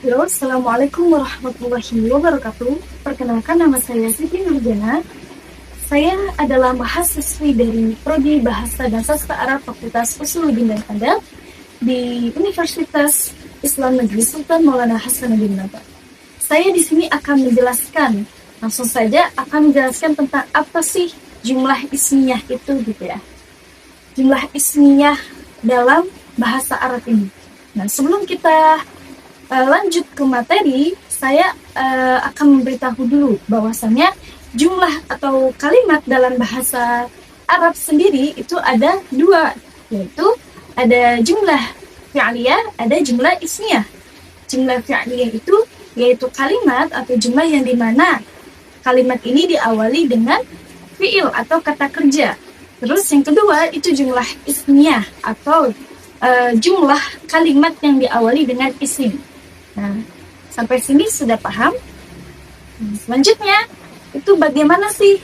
Halo, Assalamualaikum warahmatullahi wabarakatuh. Perkenalkan, nama saya Siti Nurjana. Saya adalah mahasiswi dari Prodi Bahasa dan Sastra Arab Fakultas Usuluddin dan Adab di Universitas Islam Negeri Sultan Maulana Hasanuddin Nata. Saya di sini akan menjelaskan, langsung saja akan menjelaskan tentang apa sih jumlah ismiyah itu gitu ya. Jumlah ismiyah dalam bahasa Arab ini. Nah, sebelum kita lanjut ke materi, saya akan memberitahu dulu bahwasannya jumlah atau kalimat dalam bahasa Arab sendiri itu ada dua, yaitu ada jumlah fi'liyah, ada jumlah ismiyah. Jumlah fi'liyah itu yaitu kalimat atau jumlah yang dimana kalimat ini diawali dengan fi'il atau kata kerja. Terus yang kedua itu jumlah ismiyah atau jumlah kalimat yang diawali dengan isim. Nah, sampai sini sudah paham? Selanjutnya, itu bagaimana sih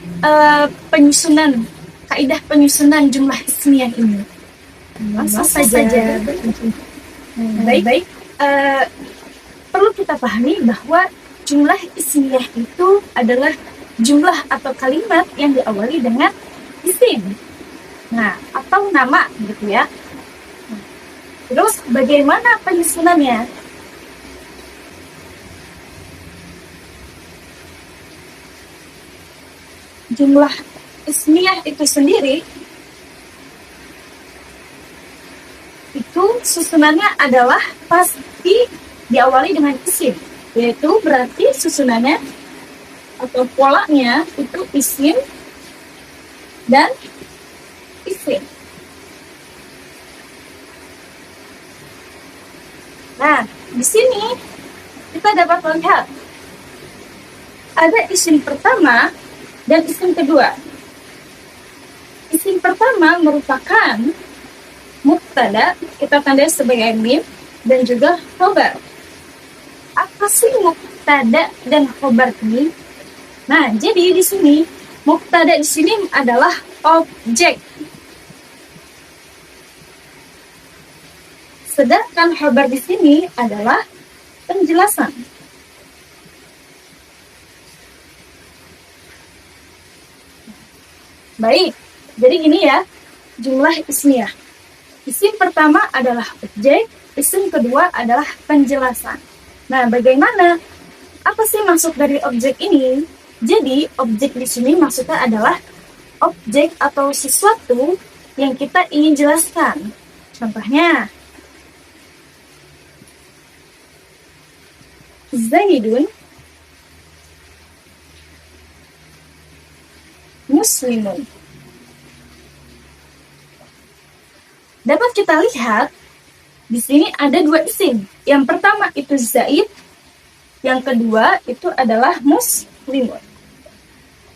penyusunan, kaidah penyusunan jumlah ismiyah ini? Langsung saja. Baik. Perlu kita pahami bahwa jumlah ismiyah itu adalah jumlah atau kalimat yang diawali dengan isim. Nah, atau nama gitu ya. Terus bagaimana penyusunannya? Jumlah ismiyah itu sendiri itu susunannya adalah pasti diawali dengan isim, yaitu berarti susunannya atau polanya itu isim dan isim. Nah, di sini kita dapat melihat ada isim pertama dan isim kedua. Isim pertama merupakan mubtada, kita tandai sebagai mim, dan juga khobar. Apa sih mubtada dan khobar ini? Nah, jadi di sini mubtada di sini adalah objek. Sedangkan khobar di sini adalah penjelasan. Baik, jadi gini ya, jumlah ismiyah. Isim pertama adalah objek, isim kedua adalah penjelasan. Nah, bagaimana? Apa sih maksud dari objek ini? Jadi, objek di sini maksudnya adalah objek atau sesuatu yang kita ingin jelaskan. Contohnya, Zaidun muslimun. Dapat kita lihat di sini ada dua isim. Yang pertama itu Zaid, yang kedua itu adalah muslimun.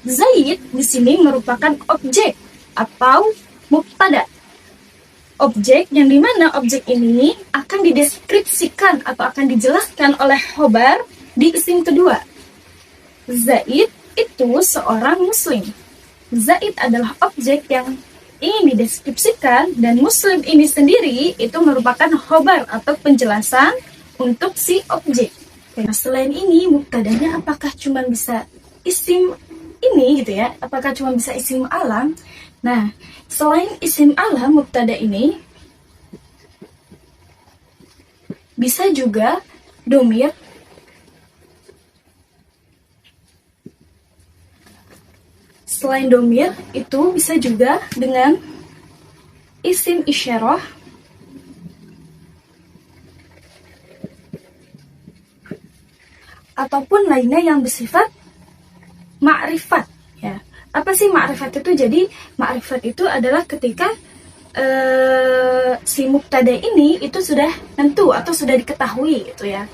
Zaid di sini merupakan objek atau mubtada. Objek yang dimana objek ini akan dideskripsikan atau akan dijelaskan oleh khobar di isim kedua. Zaid itu seorang muslim. Zaid adalah objek yang ingin dideskripsikan dan muslim ini sendiri itu merupakan khobar atau penjelasan untuk si objek. Nah, selain ini mubtadanya apakah cuma bisa isim ini gitu ya? Apakah cuma bisa isim alam? Nah, selain isim alam mubtada ini bisa juga domir Selain domir, itu bisa juga dengan isim isyarah ataupun lainnya yang bersifat ma'rifat. Ya. Apa sih ma'rifat itu? Jadi, ma'rifat itu adalah ketika si mubtada ini itu sudah tentu atau sudah diketahui gitu ya.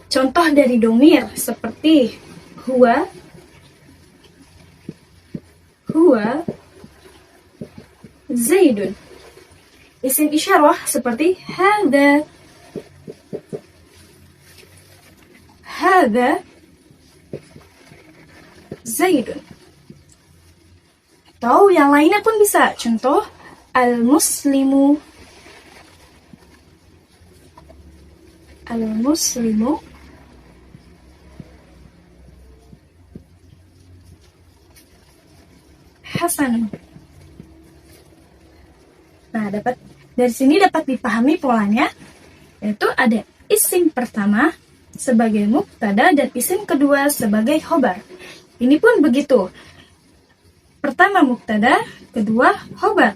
Contoh dari domir seperti huwa Zaidun. Isim isyarah seperti hada Zaidun. Atau yang lainnya pun bisa. Contoh al-muslimu al-muslimu hasan. Nah, dari sini dapat dipahami polanya, yaitu ada isim pertama sebagai mubtada dan isim kedua sebagai khobar. Ini pun begitu. Pertama mubtada, kedua khobar.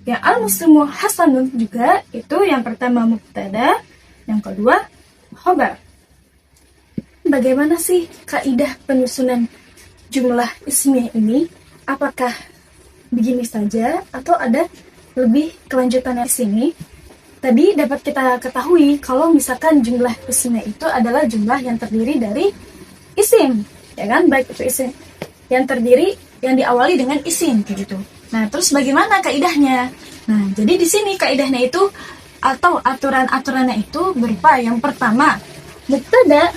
Yang al-muslimu hasanun juga itu yang pertama mubtada, yang kedua khobar. Bagaimana sih kaidah penyusunan jumlah ismiyah ini? Apakah begini saja atau ada lebih kelanjutannya di sini? Tadi dapat kita ketahui kalau misalkan jumlah isimnya itu adalah jumlah yang terdiri dari isim, ya kan? Baik itu isim yang terdiri yang diawali dengan isim gitu. Nah, terus bagaimana kaidahnya? Nah, jadi di sini kaidahnya itu atau aturan-aturannya itu berupa yang pertama, mubtada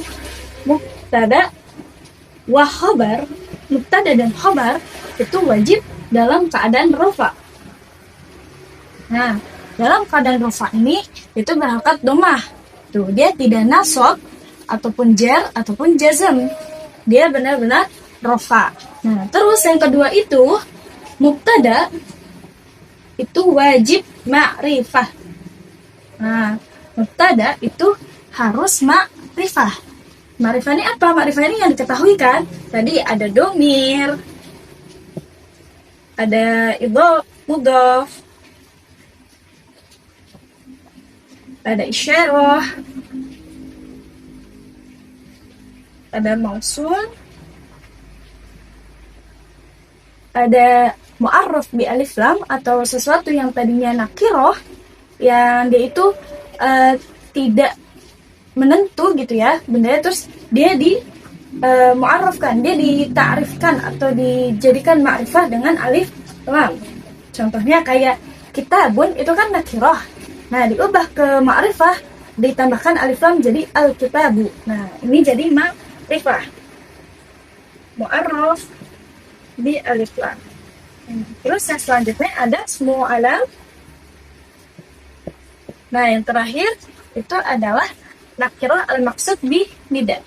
wa khabar, mubtada dan khabar itu wajib dalam keadaan rafa. Nah, dalam keadaan rafa ini itu berharokat dhammah. Tuh, dia tidak nasab ataupun jar ataupun jazm. Dia benar-benar rafa. Nah, terus yang kedua itu mubtada itu wajib ma'rifah. Nah, mubtada itu harus ma'rifah. Ma'rifah ini apa? Ma'rifah ini yang diketahui kan? Tadi ada domir, ada mudhaf, ada isyarah, ada mausul, ada mu'arraf bi alif lam atau sesuatu yang tadinya nakiroh yang dia itu tidak menentu gitu ya benda, terus dia di mu'arrafkan, dia dita'rifkan atau dijadikan ma'rifah dengan alif lam. Contohnya kayak kitabun itu kan nakiroh. Nah, diubah ke ma'rifah, ditambahkan alif lam jadi al-kitabu. Nah, ini jadi ma'rifah. Mu'arraf bi alif lam. Terus yang selanjutnya ada ismu alam. Nah, yang terakhir itu adalah nakirah al-maksud bi nida.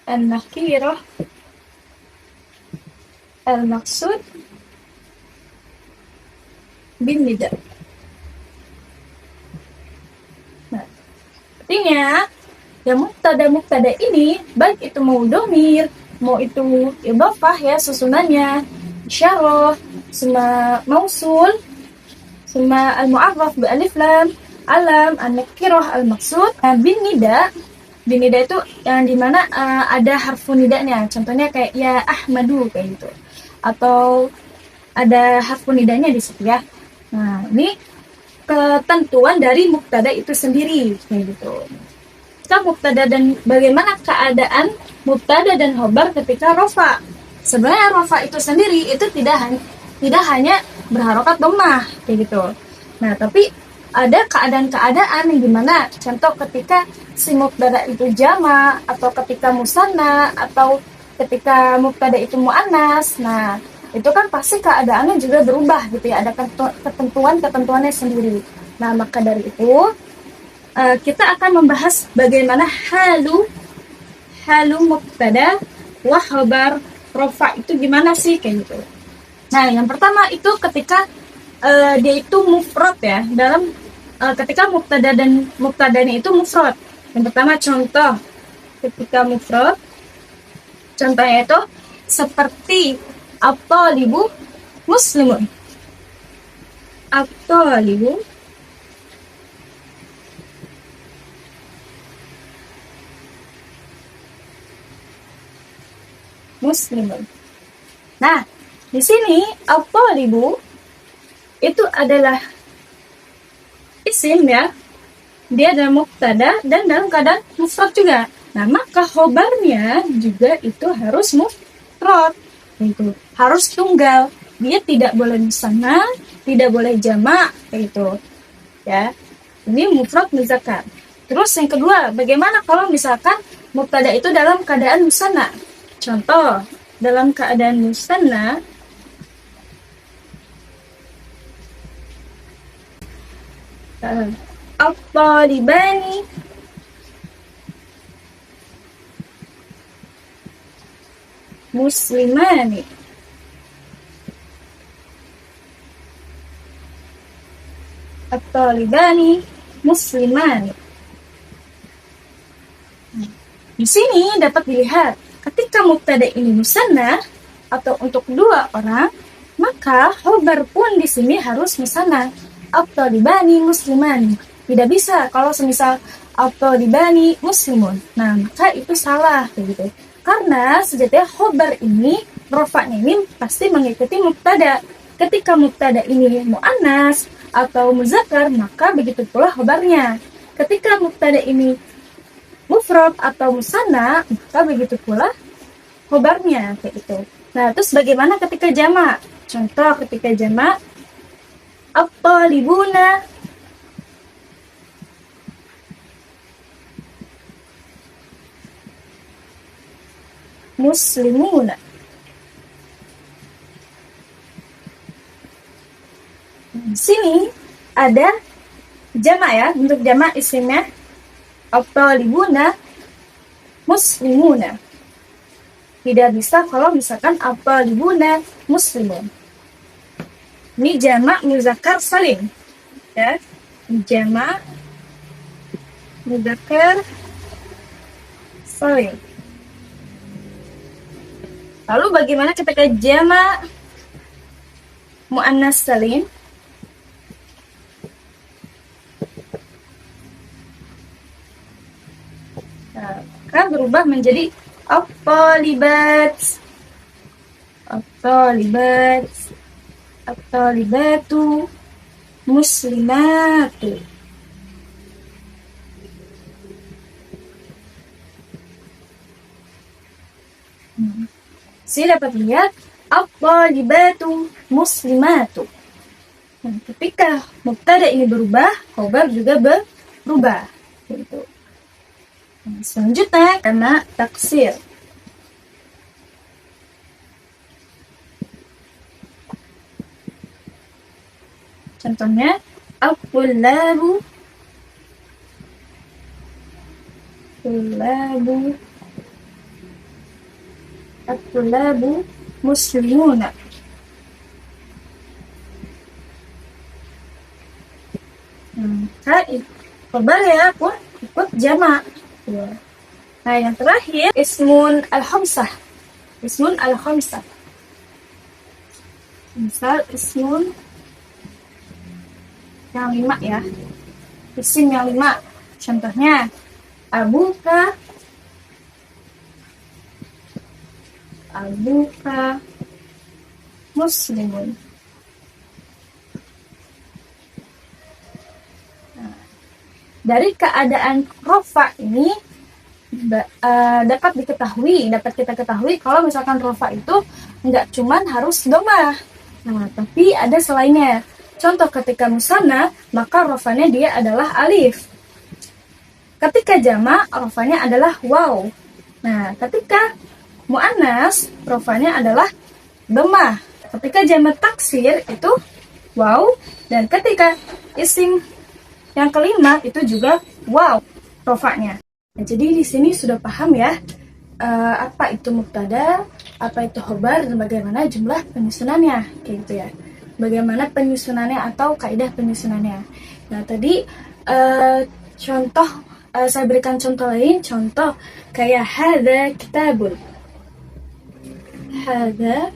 An-nakirah al-maksud bin nida. Nah, artinya yang mubtada ini baik itu mau domir, mau itu idhofah ya susunannya, isyarah, sama mausul, sama al-mu'arraf bi alif lam, alam, an-nakirah al-maksud. Nah, bin nida itu yang dimana ada harfu nidanya. Contohnya kayak ya Ahmadu kayak gitu. Atau ada harfu nidanya di situ ya. Nah, ini ketentuan dari mubtada itu sendiri kayak gitu. Kita mubtada dan bagaimana keadaan mubtada dan khobar ketika rafa. Sebenarnya rafa itu sendiri itu tidak hanya berharokat dhammah kayak gitu. Nah, tapi ada keadaan-keadaan yang dimana contoh ketika si mubtada itu jama, atau ketika musanna, atau ketika mubtada itu muannas. Nah, itu kan pasti keadaannya juga berubah gitu ya, ada ketentuannya sendiri. Nah, maka dari itu kita akan membahas bagaimana halu mubtada wa khabar rafa itu gimana sih kayak gitu. Nah, yang pertama itu ketika dia itu mufrad ya, dalam ketika mubtada dan mubtadanya itu mufrad. Yang pertama contoh ketika mufrad, contohnya itu seperti at-talibu muslimun. At-talibu muslimun. Nah, di sini at-talibu itu adalah isim ya, dia adalah mubtada dan dalam keadaan mufrad juga. Nah, maka khobarnya juga itu harus mufrad, itu harus tunggal. Dia tidak boleh musanna, tidak boleh jamak kayak gitu ya. Ini mufrad muzakkar. Terus yang kedua, bagaimana kalau misalkan mubtada itu dalam keadaan musanna? Contoh, dalam keadaan musanna at-talibani muslimani. At-talibani muslimani. Di sini dapat dilihat, ketika mubtada ini musanna atau untuk dua orang, maka khobar pun di sini harus musanna. At-talibani muslimani. Tidak bisa kalau semisal at-talibani muslimun. Nah, maka itu salah begitu. Karena sejatinya khobar ini rofaknya ini pasti mengikuti mubtada. Ketika mubtada ini muannas atau muzakkar, maka begitu pula khobarnya. Ketika mubtada ini mufrad atau musanna, maka begitu pula khobarnya kayak itu. Nah, terus bagaimana ketika jamak? Contoh ketika jamak, at-talibuna muslimuna. Di sini ada jamak ya, bentuk jamak isimnya at-talibuna muslimuna. Tidak bisa kalau misalkan at-talibuna muslimun. Ini jamak muzakkar salim. Ya. Jamak muzakkar salim. Lalu bagaimana ketika jamak muannas salim? Maka berubah menjadi at-talibat, at-talibat, at-talibatu muslimatu. Saya dapat lihat at-talibatu muslimatu. Nah, ketika mubtada ini berubah, khobar juga berubah. Gitu. Selanjutnya karena taksir. Contohnya at-tullabu at-tullabu muslimuna. Khobar ya pun ikut jamak. Nah, yang terakhir ismun al-khamsah. Ismun al-khamsah. Misal ismun yang 5 ya. Isim yang 5. Contohnya abuka muslimun. Dari keadaan rofa ini dapat kita ketahui kalau misalkan rofa itu nggak cuman harus domah, nah tapi ada selainnya. Contoh ketika musanna, maka rofanya dia adalah alif. Ketika jamak, rofanya adalah waw. Nah, ketika muannas, rofanya adalah domah. Ketika jamak taksir itu waw, dan ketika isim yang kelima itu juga waw rofaknya. Nah, jadi di sini sudah paham ya apa itu mubtada, apa itu khobar, dan bagaimana jumlah penyusunannya, kayak gitu ya. Bagaimana penyusunannya atau kaidah penyusunannya. Nah, tadi contoh saya berikan contoh lain, contoh kayak hadza kitabun. Hadza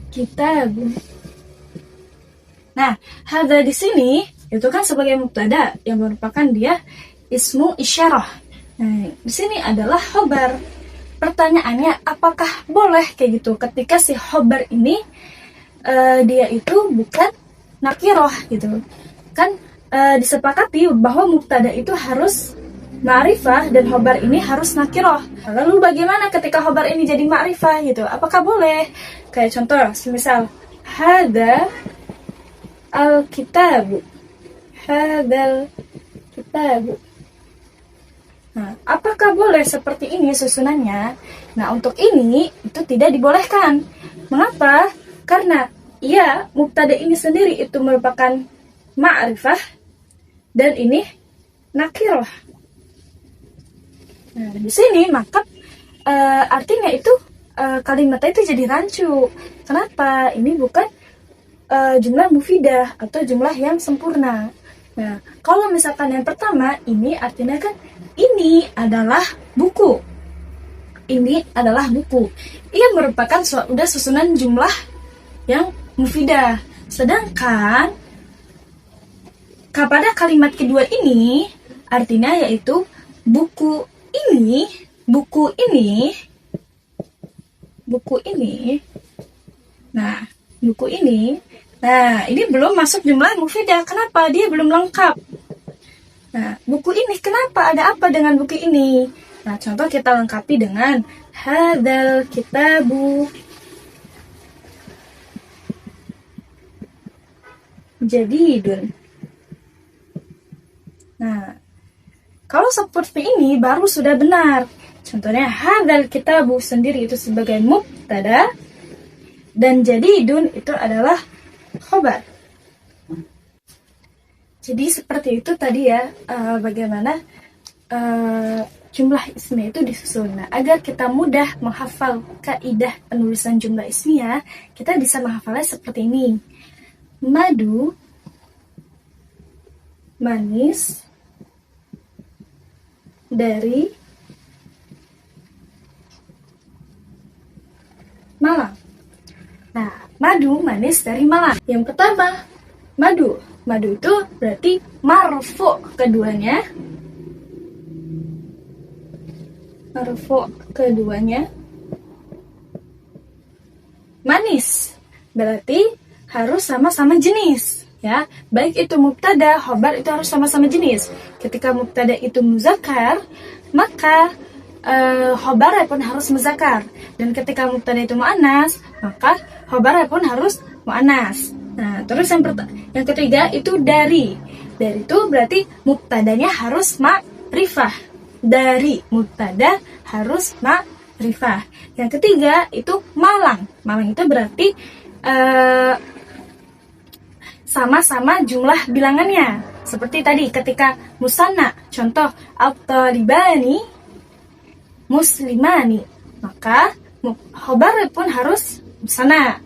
kitabun. Nah, hadza di sini itu kan sebagai mubtada yang merupakan dia ismu isyarah. Nah, di sini adalah khobar. Pertanyaannya, apakah boleh kayak gitu ketika si khobar ini dia itu bukan nakiroh gitu. Kan disepakati bahwa mubtada itu harus ma'rifah dan khobar ini harus nakiroh. Lalu bagaimana ketika khobar ini jadi ma'rifah gitu? Apakah boleh? Kayak contoh, semisal hadza al-kitabu. Hadzal kitabu. Nah, apakah boleh seperti ini susunannya? Nah, untuk ini itu tidak dibolehkan. Mengapa? Karena mubtada ini sendiri itu merupakan ma'rifah dan ini nakirah. Nah, di sini maka artinya itu kalimatnya itu jadi rancu. Kenapa? Ini bukan jumlah mufidah atau jumlah yang sempurna. Nah, kalau misalkan yang pertama, ini artinya kan ini adalah buku. Ini adalah buku. Ia merupakan udah susunan jumlah yang mufidah. Sedangkan kepada kalimat kedua ini artinya yaitu buku ini, buku ini, buku ini. Nah, buku ini. Nah, ini belum masuk jumlah mufidah. Kenapa? Dia belum lengkap. Nah, buku ini kenapa? Ada apa dengan buku ini? Nah, contoh kita lengkapi dengan hadzal kitabu. Jadidun. Nah, kalau seperti ini baru sudah benar. Contohnya hadzal kitabu sendiri itu sebagai mubtada dan jadidun itu adalah khobar. Jadi seperti itu tadi ya, bagaimana jumlah ismiyah itu disusun. Nah, agar kita mudah menghafal kaidah penulisan jumlah ismiyah, kita bisa menghafalnya seperti ini. Madu, manis, dari Malang. Nah, madu manis dari Malang. Yang pertama, madu. Madu itu berarti marfu keduanya. Marfu keduanya. Manis. Berarti harus sama-sama jenis. Ya, baik itu mubtada, khobar itu harus sama-sama jenis. Ketika mubtada itu muzakkar, maka khobar pun harus muzakkar. Dan ketika mubtada itu muannas, maka khobar pun harus muannas. Nah, terus yang ketiga itu dari. Dari itu berarti mubtadanya harus ma'rifah. Dari mubtada harus ma'rifah. Yang ketiga itu Malang. Malang itu berarti sama-sama jumlah bilangannya. Seperti tadi ketika musanna, contoh at-talibani muslimani, maka khobar pun harus musanna.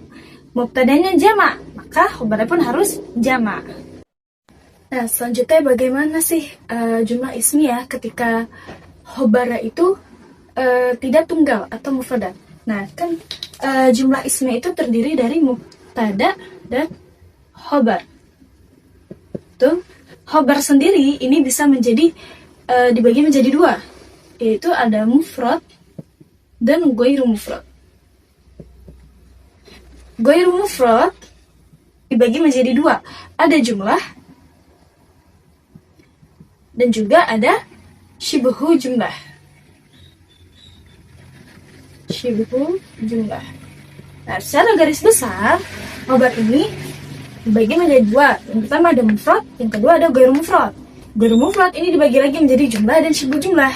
Mubtadanya jamak, maka khobar pun harus jamak. Nah, selanjutnya bagaimana sih jumlah ismiyah ketika khobar itu tidak tunggal atau mufradat? Nah, kan jumlah ismiyah itu terdiri dari mubtada dan khobar. Tuh, khobar sendiri ini bisa menjadi dibagi menjadi dua, yaitu ada mufrad dan ghairu mufrad. Ghairu mufrad dibagi menjadi dua, ada jumlah dan juga ada syibhu jumlah. Syibhu jumlah. Nah, secara garis besar, khobar ini dibagi menjadi dua. Yang pertama ada mufrad, yang kedua ada ghairu mufrad. Ghairu mufrad ini dibagi lagi menjadi jumlah dan syibhu jumlah.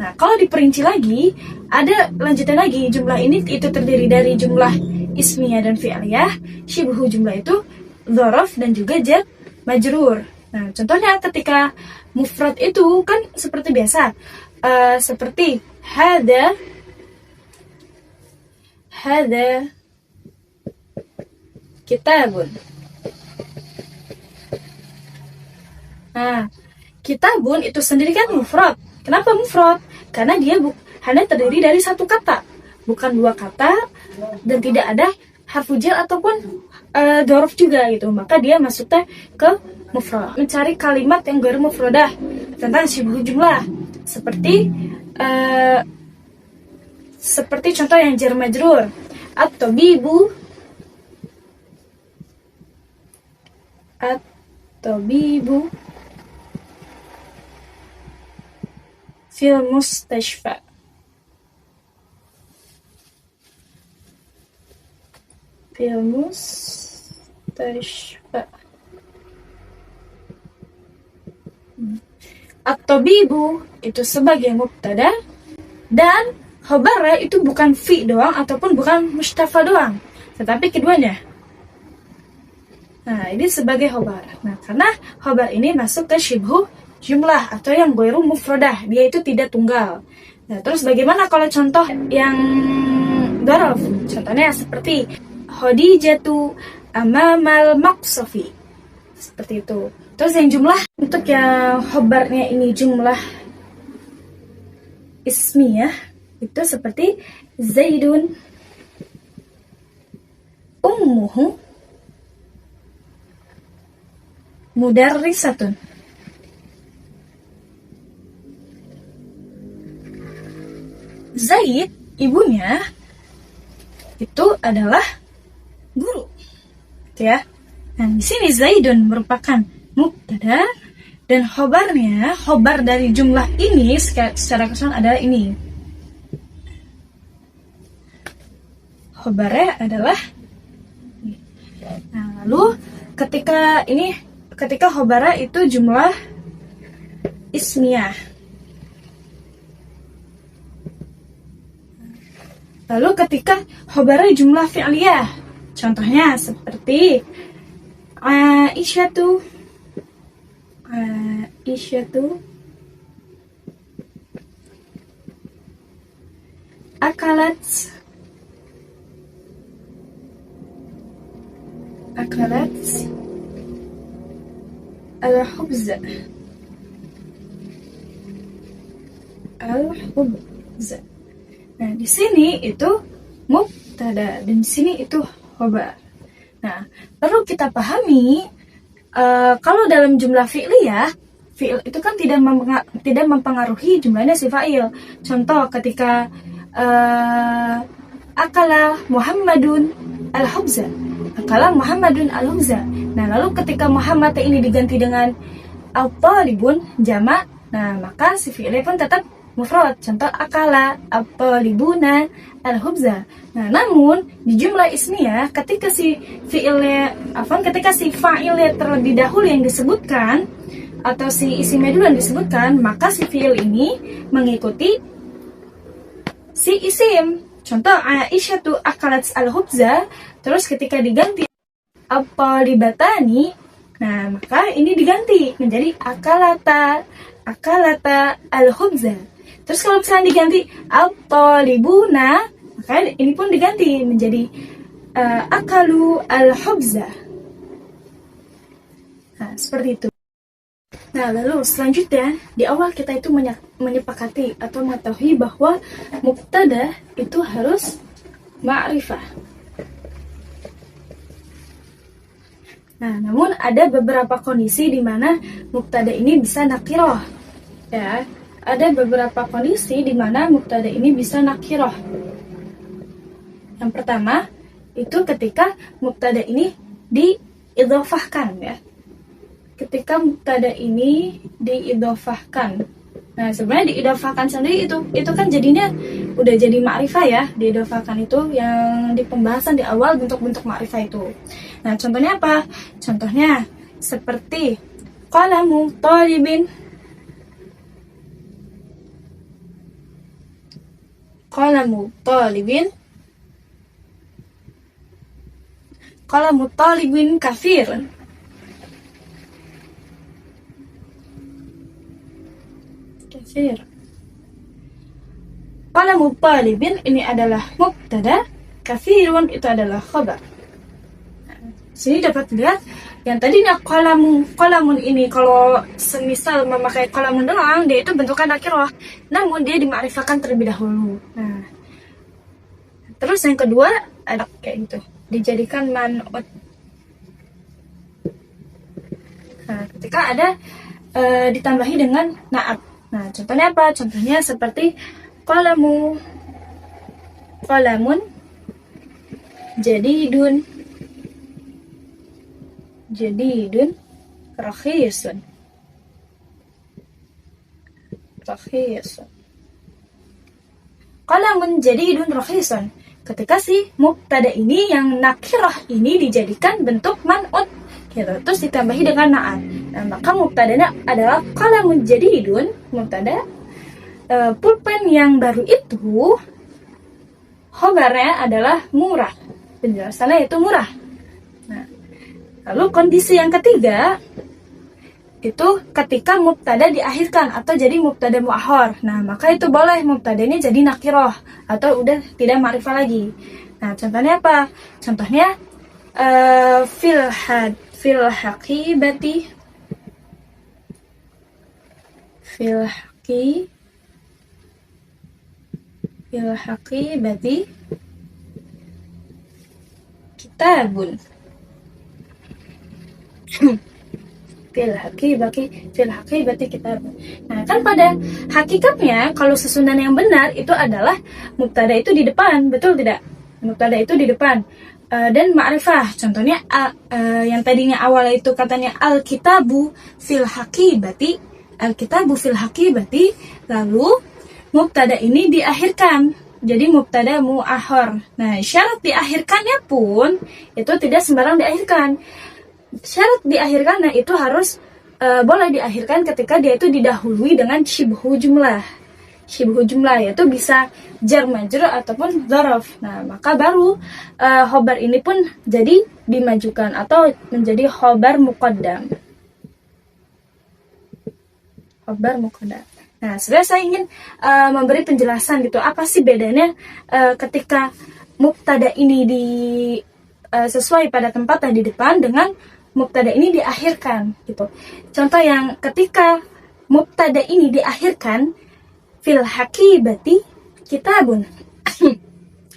Nah, kalau diperinci lagi, ada lanjutan lagi. Jumlah ini itu terdiri dari jumlah ismiyah dan fi'liyah. Syibhu jumlah itu dzaraf dan juga jar majrur. Nah, contohnya ketika mufrad itu kan seperti biasa. Seperti hada kitabun. Nah, kitabun itu sendiri kan mufrad. Kenapa mufrad? Karena dia hanya terdiri dari satu kata, bukan dua kata, dan tidak ada harfu jar ataupun dzaraf juga gitu. Maka dia masuknya ke mufrad. Mencari kalimat yang ghairu mufradah tentang syibhu jumlah. Seperti contoh yang jar majrur. At-tabibu fil mustashfa. Fil mustashfa. At-tabibu itu sebagai mubtada dan khobar itu bukan fi doang ataupun bukan mustafa doang, tetapi keduanya. Nah, ini sebagai khobar. Nah, karena khobar ini masuk ke syibhu jumlah atau yang ghairu mufradah, dia itu tidak tunggal. Nah, terus bagaimana kalau contoh yang dhorof? Contohnya seperti Khadijatu amamal maqsafi. Seperti itu. Terus yang jumlah, untuk yang khobarnya ini jumlah ismiyah, itu seperti Zaidun ummuhu mudarrisatun. Zaid, ibunya, itu adalah guru. Gitu ya. Nah, di sini Zaidun merupakan mubtada dan khobarnya, khobar dari jumlah ini secara keseluruhan adalah ini. Khobarnya adalah ini. Nah, lalu ketika khobarnya itu jumlah ismiyah. Lalu ketika khobarnya jumlah fi'liyah, contohnya seperti Aisyatu akalat al-khubza. Nah, di sini itu mubtada dan di sini itu khobar. Nah, perlu kita pahami kalau dalam jumlah fi'liyah, fi'il itu kan tidak mempengaruhi jumlahnya si fa'il. Contoh ketika akala Muhammadun al-khubza. Akala Muhammadun al-khubza. Nah, lalu ketika Muhammad ini diganti dengan al-talibun jamak, nah maka si fi'ilnya pun tetap mufrad. Contoh akala at-talibuna al-khubza. Nah, namun di jumlah ismiyah ketika si fa'ilnya terlebih dahulu yang disebutkan atau si isimnya dulu yang disebutkan, maka si fi'il ini mengikuti si isim. Contoh Aisyatu akalat al-khubza, terus ketika diganti at-talibatani, nah maka ini diganti menjadi akalata al-khubza. Terus kalau misalnya diganti at-talibuna, maka ini pun diganti menjadi akalu al-khubza. Nah, seperti itu. Nah, lalu selanjutnya di awal kita itu menyepakati atau mengetahui bahwa mubtada itu harus ma'rifah. Nah, namun ada beberapa kondisi di mana mubtada ini bisa nakirah. Ya, ada beberapa kondisi di mana mubtada ini bisa nakirah. Yang pertama, itu ketika mubtada ini diidhofahkan ya. Ketika mubtada ini diidhofahkan. Nah, sebenarnya diidhofahkan sendiri itu kan jadinya udah jadi ma'rifah ya. Diidhofahkan itu yang di pembahasan di awal bentuk-bentuk ma'rifah itu. Nah, contohnya apa? Contohnya seperti qalamu talibin. Qalamu talibin kafirun. Qalamu talibin ini adalah mubtada, kafirun itu adalah khabar. Sini dapat lihat yang tadinya qalamun ini kalau semisal memakai qalamun doang, dia itu bentukan nakirah, namun dia dimakrifahkan terlebih dahulu. Nah, terus yang kedua ada kayak gitu, dijadikan man'ut. Nah, ketika ada ditambahi dengan na'at. Nah, contohnya apa? Contohnya seperti qalamun jadidun rakhisun. Qalamun jadidun rakhisun. Ketika si mubtada ini yang nakirah ini dijadikan bentuk man'ut gitu, terus ditambahi dengan na'at. Nah, maka mubtadanya adalah qalamun jadidun, mubtada. Pulpen yang baru itu khobarnya adalah murah. Penjelasannya itu murah. Nah, lalu kondisi yang ketiga itu ketika mubtada diakhirkan atau jadi mubtada mu'akhor. Nah, maka itu boleh mubtada ini jadi nakiroh atau udah tidak ma'rifah lagi. Nah, contohnya apa? Contohnya fil haqibati fil haqibati kitabun. fil haqibati kitabun. Nah, kan pada hakikatnya kalau susunan yang benar itu adalah mubtada itu di depan, betul tidak? Mubtada itu di depan. Dan ma'rifah. Contohnya yang tadinya awal itu katanya al-kitabu fil haqibati, lalu mubtada ini diakhirkan jadi mubtada mu'akhor. Nah, syarat diakhirkannya pun itu tidak sembarang diakhirkan. Syarat diakhirkannya itu harus boleh diakhirkan ketika dia itu didahului dengan syibhu jumlah yaitu bisa jar majrur ataupun dzaraf. Nah, maka baru khobar ini pun jadi dimajukan atau menjadi khobar muqaddam. Nah, sebenarnya saya ingin memberi penjelasan gitu, apa sih bedanya ketika mubtada ini sesuai pada tempatnya di depan dengan mubtada ini diakhirkan gitu. Contoh yang ketika mubtada ini diakhirkan, fil haqibati kitabun.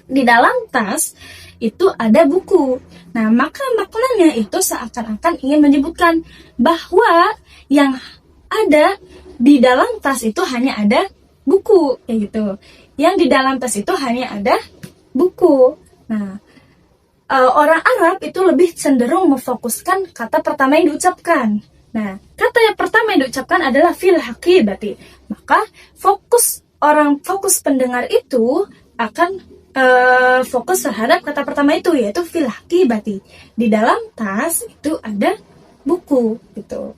Di dalam tas itu ada buku. Nah, maka maknanya itu seakan-akan ingin menyebutkan bahwa yang ada di dalam tas itu hanya ada buku, kayak gitu. Yang di dalam tas itu hanya ada buku. Nah, orang Arab itu lebih cenderung memfokuskan kata pertama yang diucapkan. Nah, kata yang pertama yang diucapkan adalah fil haqibati. Maka fokus pendengar itu akan fokus terhadap kata pertama itu, yaitu fil haqibati. Di dalam tas itu ada buku gitu.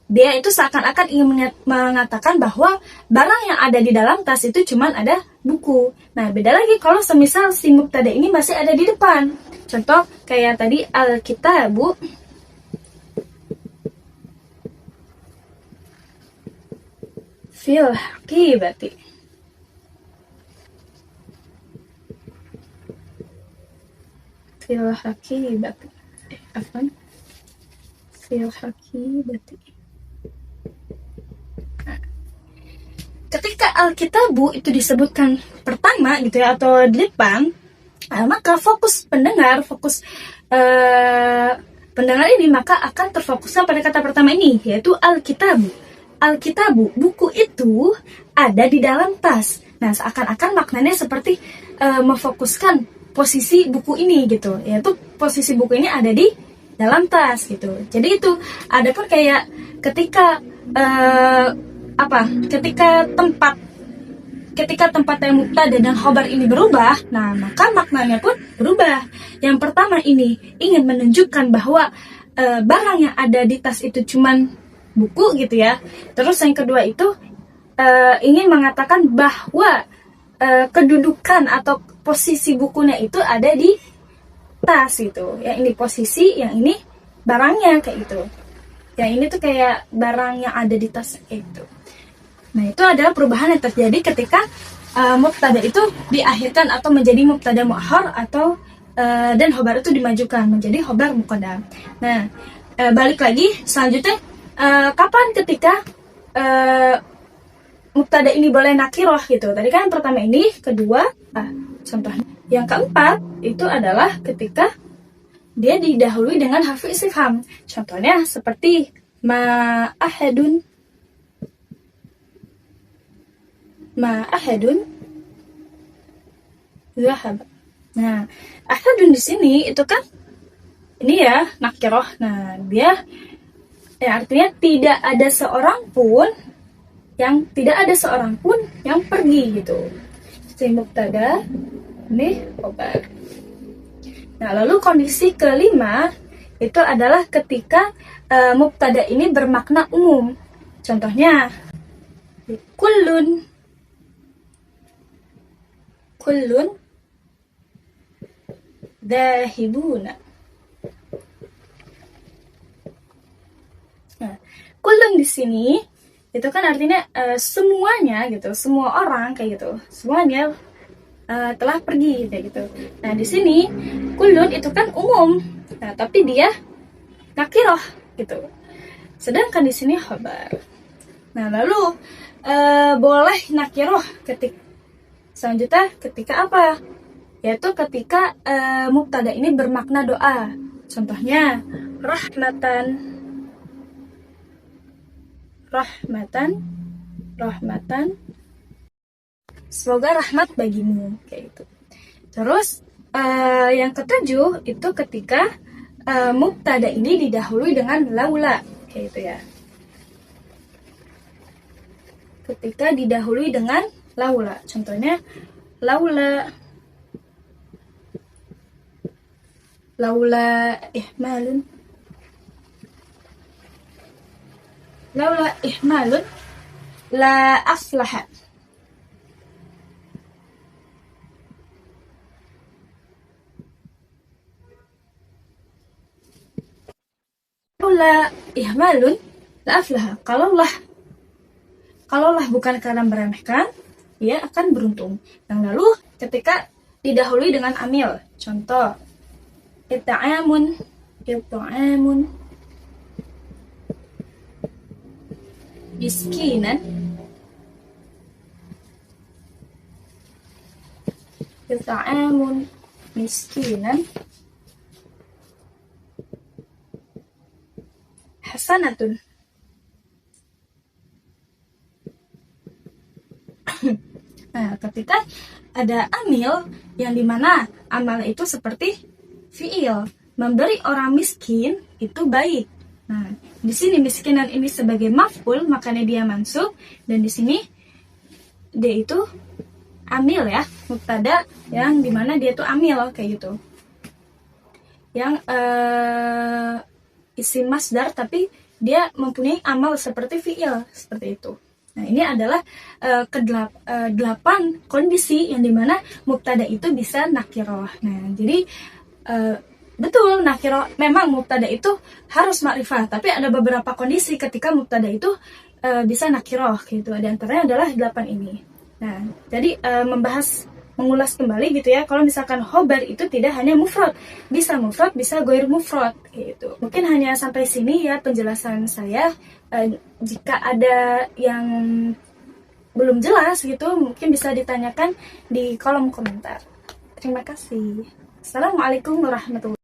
Dia itu seakan-akan ingin mengatakan bahwa barang yang ada di dalam tas itu cuman ada buku. Nah, beda lagi kalau semisal si mubtada ini masih ada di depan. Contoh kayak tadi al-kitabu fil haqibati. Fil haqibati. Ketika al-kitabu itu disebutkan pertama gitu ya, atau di depan, maka fokus pendengar ini maka akan terfokuskan pada kata pertama ini, yaitu al-kitabu, buku itu ada di dalam tas. Nah, seakan-akan maknanya seperti memfokuskan posisi buku ini gitu, yaitu posisi buku ini ada di dalam tas gitu. Jadi itu adapun kayak ketika tempat yang mubtada dan khobar ini berubah, nah maka maknanya pun berubah. Yang pertama ini ingin menunjukkan bahwa barang yang ada di tas itu cuman buku gitu ya. Terus yang kedua itu ingin mengatakan bahwa kedudukan atau posisi bukunya itu ada di tas gitu. Yang ini posisi, yang ini barangnya kayak gitu. Yang ini tuh kayak barang yang ada di tas kayak gitu. Nah, itu adalah perubahan yang terjadi ketika mubtada itu diakhirkan atau menjadi mubtada mu'akhor atau dan khobar itu dimajukan menjadi khobar muqaddam. Nah, balik lagi selanjutnya, kapan ketika mubtada ini boleh nakiroh gitu. Tadi kan yang pertama ini, kedua, contohnya. Yang keempat itu adalah ketika dia didahului dengan harfu istifham. Contohnya seperti ma ahadun zahab. Nah, ahadun di sini itu kan ini ya nakiroh. Nah, dia artinya tidak ada seorang pun yang pergi gitu. Si mubtada ini khobar. Nah, lalu kondisi kelima itu adalah ketika mubtada ini bermakna umum. Contohnya kullun dhahibuna. Nah, Kullun di sini itu kan artinya semuanya gitu, semua orang kayak gitu, semuanya telah pergi kayak gitu. Nah di sini kullun itu kan umum, nah tapi dia nakiroh gitu. Sedangkan di sini khabar. Nah lalu boleh nakiroh selanjutnya ketika apa? Yaitu ketika mubtada ini bermakna doa. Contohnya rahmatan, rahmatan, rahmatan. Semoga rahmat bagimu kayak gitu. Terus yang ketujuh itu ketika mubtada ini didahului dengan laula kayak gitu ya. Ketika didahului dengan laula, contohnya laula ihmalun, laula ihmalun la aflaha. Laula ihmalun la aflaha. Kalaulah bukan karena meremehkan, dia akan beruntung. Yang lalu ketika didahului dengan amil, contoh it'amun, miskinan, it'amun miskinan, hasanatun. Nah, ketika ada amil yang dimana amal itu seperti fiil, memberi orang miskin itu baik. Nah, di sini miskinan ini sebagai maf'ul, makanya dia mansub, dan di sini dia itu amil ya, mubtada yang dimana dia itu amil kayak gitu. Yang isim masdar tapi dia mempunyai amal seperti fiil, seperti itu. Nah, ini adalah delapan kondisi yang dimana mubtada itu bisa nakiroh. Nah, jadi betul nakiroh memang mubtada itu harus makrifah, tapi ada beberapa kondisi ketika mubtada itu bisa nakiroh gitu. Di antaranya adalah delapan ini. Nah, jadi mengulas kembali gitu ya, kalau misalkan khobar itu tidak hanya mufrad, bisa goir mufrad gitu. Mungkin hanya sampai sini ya penjelasan saya. Jika ada yang belum jelas gitu, mungkin bisa ditanyakan di kolom komentar. Terima kasih. Assalamualaikum warahmatullahi wabarakatuh.